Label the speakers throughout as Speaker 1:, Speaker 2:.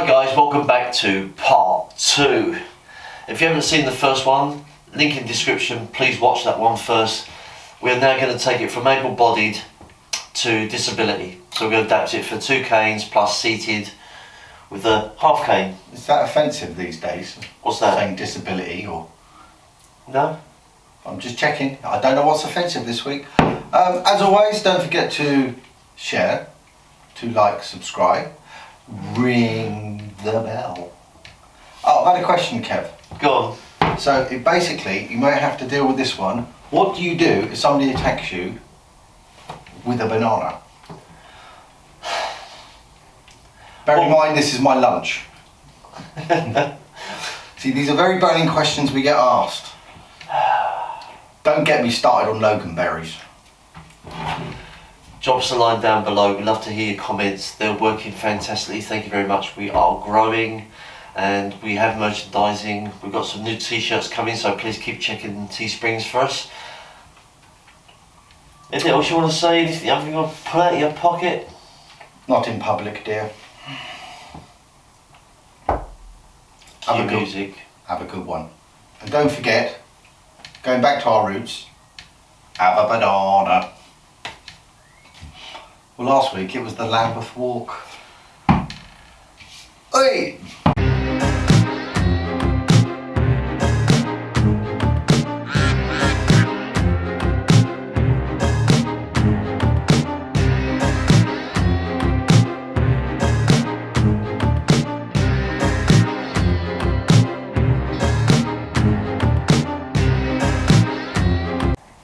Speaker 1: Hi guys, welcome back to part 2. If you haven't seen the first one, link in description, please watch that one first. We're now going to take it from able-bodied to disability. So we're going to adapt it for 2 canes plus seated with a half cane.
Speaker 2: Is that offensive these days?
Speaker 1: What's that?
Speaker 2: Saying disability or...
Speaker 1: No?
Speaker 2: I'm just checking. I don't know what's offensive this week. As always, don't forget to share, to like, subscribe, ring the bell. Oh, I've had a question, Kev.
Speaker 1: Go on.
Speaker 2: So basically, you may have to deal with this one. What do you do if somebody attacks you with a banana? Bear in mind, this is my lunch. See, these are very burning questions we get asked. Don't get me started on Logan berries.
Speaker 1: Drop us a line down below. We'd love to hear your comments. They're working fantastically. Thank you very much. We are growing and we have merchandising. We've got some new t-shirts coming, so please keep checking Teesprings for us. Anything else you want to say? Anything you want to pull out of your pocket?
Speaker 2: Not in public, dear.
Speaker 1: Cue music.
Speaker 2: Have a good one. And don't forget, going back to our roots, have a banana. Well, last week it was the Lambeth Walk. Hey!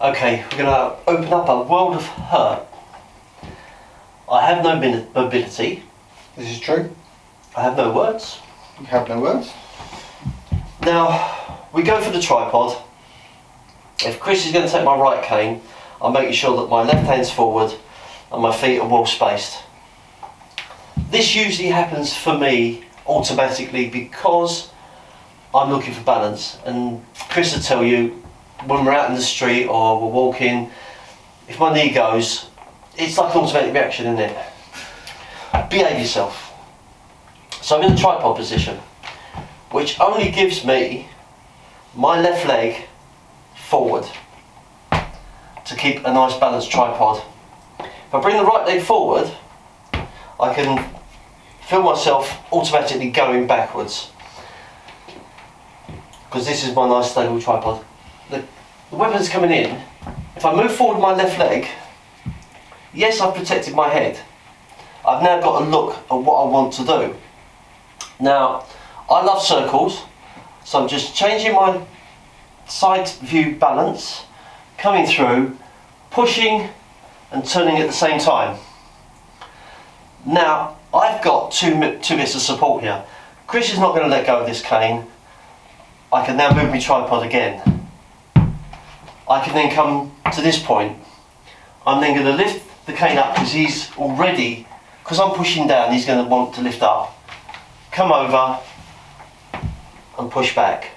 Speaker 1: Okay, we're going to open up a world of hurt. I have no mobility.
Speaker 2: This is true.
Speaker 1: I have no words.
Speaker 2: You have no words.
Speaker 1: Now, we go for the tripod. If Chris is going to take my right cane, I'm making sure that my left hand's forward and my feet are well spaced. This usually happens for me automatically because I'm looking for balance, and Chris will tell you when we're out in the street or we're walking, if my knee goes, it's like an automatic reaction, isn't it? Behave yourself. So I'm in the tripod position, which only gives me my left leg forward to keep a nice balanced tripod. If I bring the right leg forward, I can feel myself automatically going backwards, because this is my nice stable tripod. The weapon's coming in. If I move forward my left leg, yes, I've protected my head. I've now got to look at what I want to do. Now, I love circles, so I'm just changing my side view balance, coming through, pushing and turning at the same time. Now, I've got two bits of support here. Chris is not going to let go of this cane. I can now move my tripod again. I can then come to this point. I'm then going to lift the cane up because he's already, because I'm pushing down, he's going to want to lift up. Come over and push back.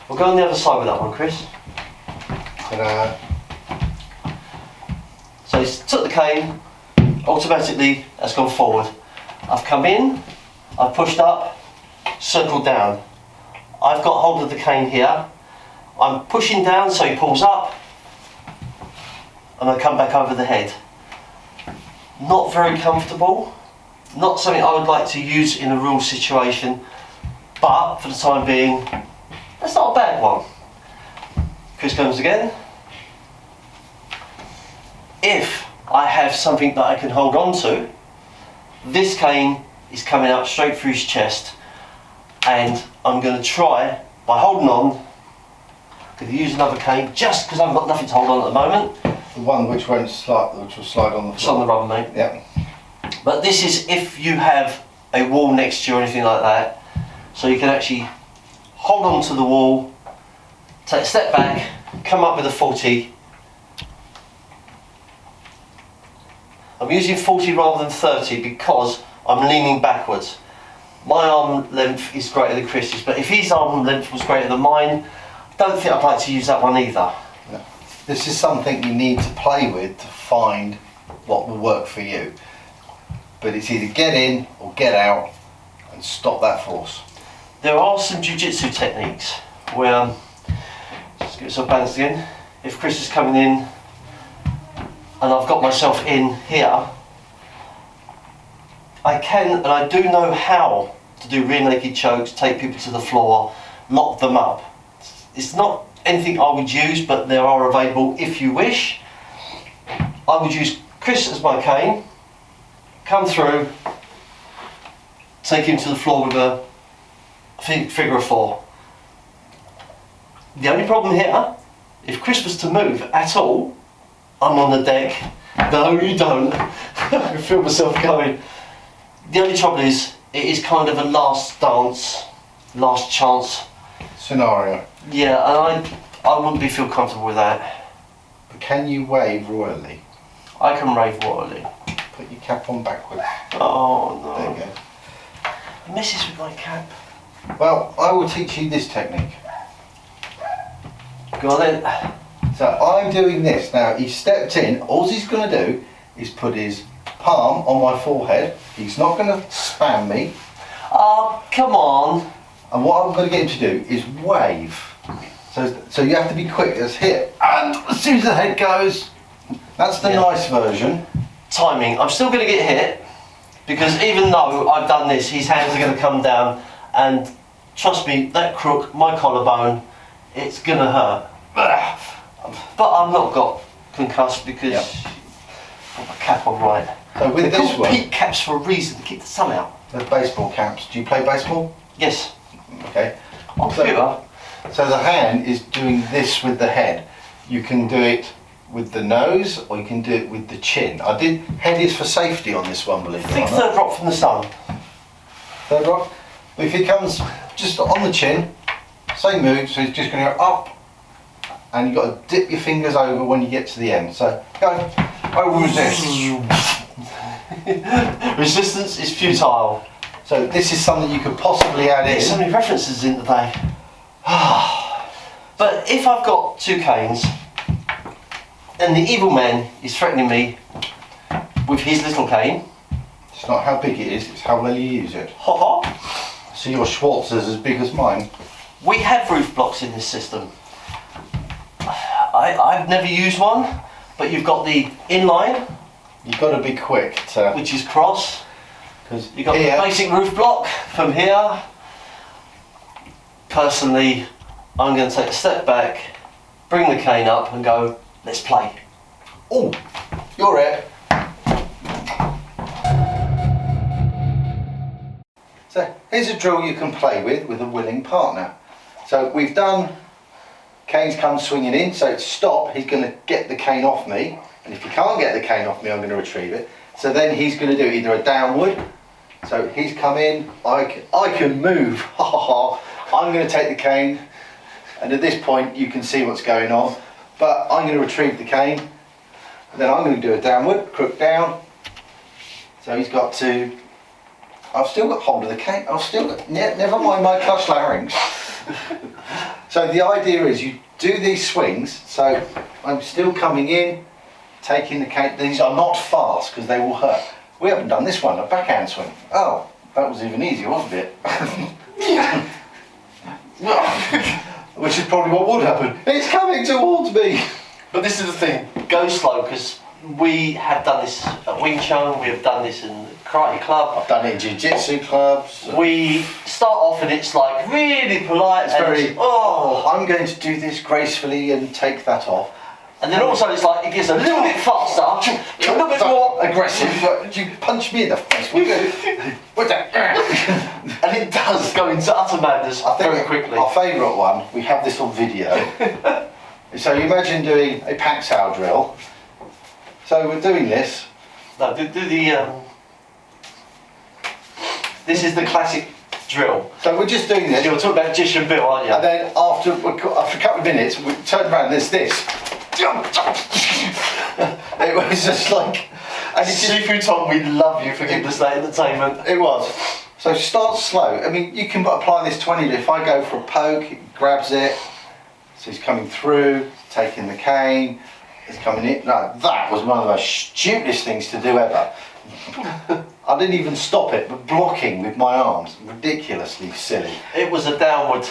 Speaker 1: We'll go on the other side with that one, Chris.
Speaker 2: Ta-da.
Speaker 1: So he's took the cane, automatically has gone forward. I've come in, I've pushed up, circled down. I've got hold of the cane here. I'm pushing down so he pulls up, and I come back over the head. Not very comfortable, not something I would like to use in a real situation, but for the time being, that's not a bad one. Chris comes again. If I have something that I can hold on to, this cane is coming up straight through his chest, and I'm going to try, by holding on, I'm going to use another cane just because I've got nothing to hold on at the moment.
Speaker 2: The one which will slide on the floor.
Speaker 1: It's on the rubber, mate.
Speaker 2: Yeah.
Speaker 1: But this is if you have a wall next to you or anything like that, so you can actually hold on to the wall, take a step back, come up with a 40. I'm using 40 rather than 30 because I'm leaning backwards. My arm length is greater than Chris's, but if his arm length was greater than mine, I don't think I'd like to use that one either.
Speaker 2: No. This is something you need to play with to find what will work for you. But it's either get in or get out, stop that force.
Speaker 1: There are some jiu-jitsu techniques where, just get yourself balanced again, if Chris is coming in and I've got myself in here, I can and I do know how to do rear naked chokes, take people to the floor, lock them up. It's not anything I would use, but there are available if you wish. I would use Chris as my cane, come through, take him to the floor with a figure of four. The only problem here, if Chris was to move at all, I'm on the deck. No, you don't. I feel myself going. The only trouble is, it is kind of a last dance, last chance
Speaker 2: Scenario.
Speaker 1: Yeah, and I wouldn't feel comfortable with that.
Speaker 2: But can you wave royally?
Speaker 1: I can rave royally.
Speaker 2: Put your cap on backwards.
Speaker 1: Oh no.
Speaker 2: There you go.
Speaker 1: It messes with my cap.
Speaker 2: Well, I will teach you this technique.
Speaker 1: Go on then.
Speaker 2: So I'm doing this. Now he's stepped in, all he's going to do is put his palm on my forehead. He's not going to spam me.
Speaker 1: Oh, come on.
Speaker 2: And what I'm going to get him to do is wave. So you have to be quick. Let's hit. And as soon as the head goes, that's the nice version.
Speaker 1: Timing. I'm still going to get hit because even though I've done this, his hands are going to come down and trust me, that crook, my collarbone, it's going to hurt. But I'm not got concussed because I've got my cap on right.
Speaker 2: So with
Speaker 1: They're
Speaker 2: this
Speaker 1: called
Speaker 2: one,
Speaker 1: peak caps for a reason, to keep the sun out.
Speaker 2: the baseball caps. Do you play baseball?
Speaker 1: Yes.
Speaker 2: Okay.
Speaker 1: On computer.
Speaker 2: So the hand is doing this with the head. You can do it with the nose or you can do it with the chin. Head is for safety on this one, believe it or
Speaker 1: Think
Speaker 2: not.
Speaker 1: third rock from the sun.
Speaker 2: Third rock. But if he comes just on the chin, same move, so he's just going to go up and you've got to dip your fingers over when you get to the end. So go, I will resist.
Speaker 1: Resistance is futile.
Speaker 2: So this is something you could possibly add
Speaker 1: There's so
Speaker 2: in.
Speaker 1: many references in today. But if I've got two canes and the evil man is threatening me with his little cane,
Speaker 2: It's not how big it is, it's how well you use it.
Speaker 1: ha ha,
Speaker 2: So your Schwartz is as big as mine.
Speaker 1: we have roof blocks in this system. I've never used one, but you've got the inline,
Speaker 2: You've got to be quick to,
Speaker 1: which is cross.
Speaker 2: because
Speaker 1: You've got the basic roof block from here. Personally, I'm going to take a step back, bring the cane up and go, let's play.
Speaker 2: oh, you're it. So here's a drill you can play with a willing partner. So we've done, cane's come swinging in, so stop, he's going to get the cane off me, and if he can't get the cane off me, I'm going to retrieve it. So then he's going to do either a downward, so he's come in, I can move, ha ha ha, I'm going to take the cane, and at this point you can see what's going on, but I'm going to retrieve the cane, and then I'm going to do a downward, crook down, so he's got to, I've still got hold of the cane, I've still got, never mind my clutch larynx. So the idea is you do these swings, so I'm still coming in, taking the cane, these are not fast because they will hurt. We haven't done this one, a backhand swing. Oh, that was even easier, wasn't it? Which is probably what would happen. It's coming towards me.
Speaker 1: But this is the thing, go slow, because we have done this at Wing Chun, we have done this in the karate club.
Speaker 2: I've done it in jiu-jitsu clubs.
Speaker 1: We start off and it's like really polite.
Speaker 2: It's very, I'm going to do this gracefully and take that off.
Speaker 1: And then also it's like, it gets a little bit faster, a little bit more
Speaker 2: aggressive. But you punch me in the face. With that.
Speaker 1: and it does go into utter madness very quickly.
Speaker 2: Our favourite one, we have this on video. So you imagine doing a Paxal drill. So we're doing this.
Speaker 1: No, do the, this is the classic drill.
Speaker 2: So we're just doing this.
Speaker 1: You're talking about Jish and Bill, aren't you?
Speaker 2: And then after a couple of minutes, we turn around and there's this. It was just like...
Speaker 1: And Seafood Tom, we love you for giving us that entertainment.
Speaker 2: It was. So start slow. I mean, you can apply this 20. If I go for a poke, he grabs it. So he's coming through, taking the cane. He's coming in. No, that was one of the stupidest things to do ever. I didn't even stop it, but blocking with my arms. Ridiculously silly.
Speaker 1: It was a downward.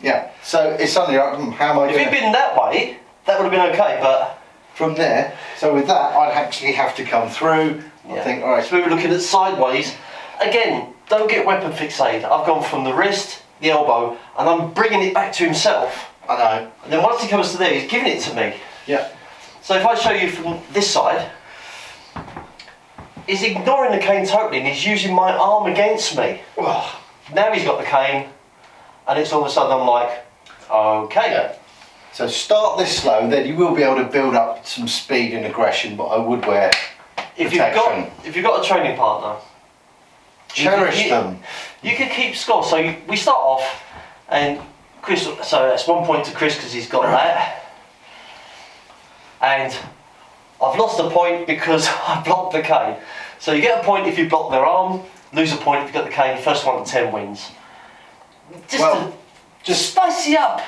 Speaker 2: Yeah, so it's suddenly like, how am I
Speaker 1: If
Speaker 2: going
Speaker 1: it'd been that way, that would have been okay, but...
Speaker 2: From there, so with that, I'd actually have to come through. I think, all right.
Speaker 1: So we were looking at sideways. Again, don't get weapon fixated. I've gone from the wrist, the elbow, and I'm bringing it back to himself.
Speaker 2: I know.
Speaker 1: And then once he comes to there, he's giving it to me.
Speaker 2: Yeah.
Speaker 1: So if I show you from this side, he's ignoring the cane totally and he's using my arm against me.
Speaker 2: Oh.
Speaker 1: Now he's got the cane, and it's all of a sudden I'm like, okay.
Speaker 2: Yeah. So start this slow, then you will be able to build up some speed and aggression, but I would wear protection.
Speaker 1: If you've got a training partner,
Speaker 2: Cherish them.
Speaker 1: You can keep score. So we start off, and Chris. So that's 1 point to Chris because he's got that, and I've lost a point because I blocked the cane. So you get a point if you block their arm, lose a point if you got the cane. First one to 10 wins. Just spice it up.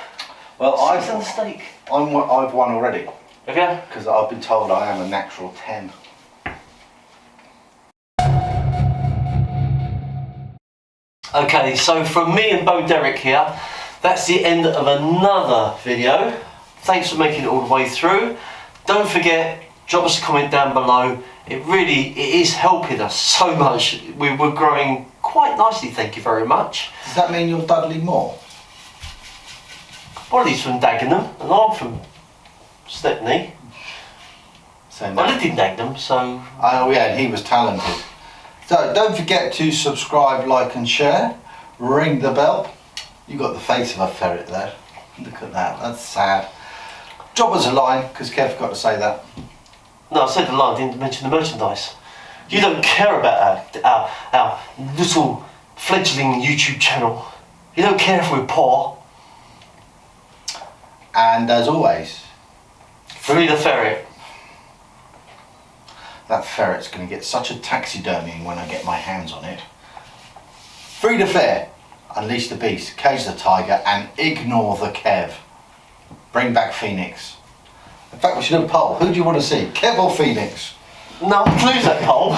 Speaker 2: Well,
Speaker 1: I've on the steak.
Speaker 2: I've won already.
Speaker 1: Have you?
Speaker 2: Because I've been told I am a natural 10.
Speaker 1: Okay, so from me and Bo Derek here, that's the end of another video. Thanks for making it all the way through. Don't forget, drop us a comment down below. It is helping us so much. We're growing quite nicely, thank you very much.
Speaker 2: Does that mean you're Dudley Moore?
Speaker 1: Well, he's from Dagenham and I'm from Stepney.
Speaker 2: So
Speaker 1: I lived in Dagenham, so...
Speaker 2: Oh yeah, and he was talented. So don't forget to subscribe, like and share. Ring the bell. You got the face of a ferret there. Look at that, that's sad. Drop us a line, because Kev forgot to say that.
Speaker 1: No, I said the line, I didn't mention the merchandise. You don't care about our little fledgling YouTube channel. You don't care if we're poor.
Speaker 2: And as always,
Speaker 1: Free the ferret.
Speaker 2: that ferret's going to get such a taxidermy when I get my hands on it. Free the fair, unleash the beast, cage the tiger, and ignore the Kev. Bring back Phoenix. In fact, we should have a poll. Who do you want to see, Kev or Phoenix?
Speaker 1: No, lose that poll.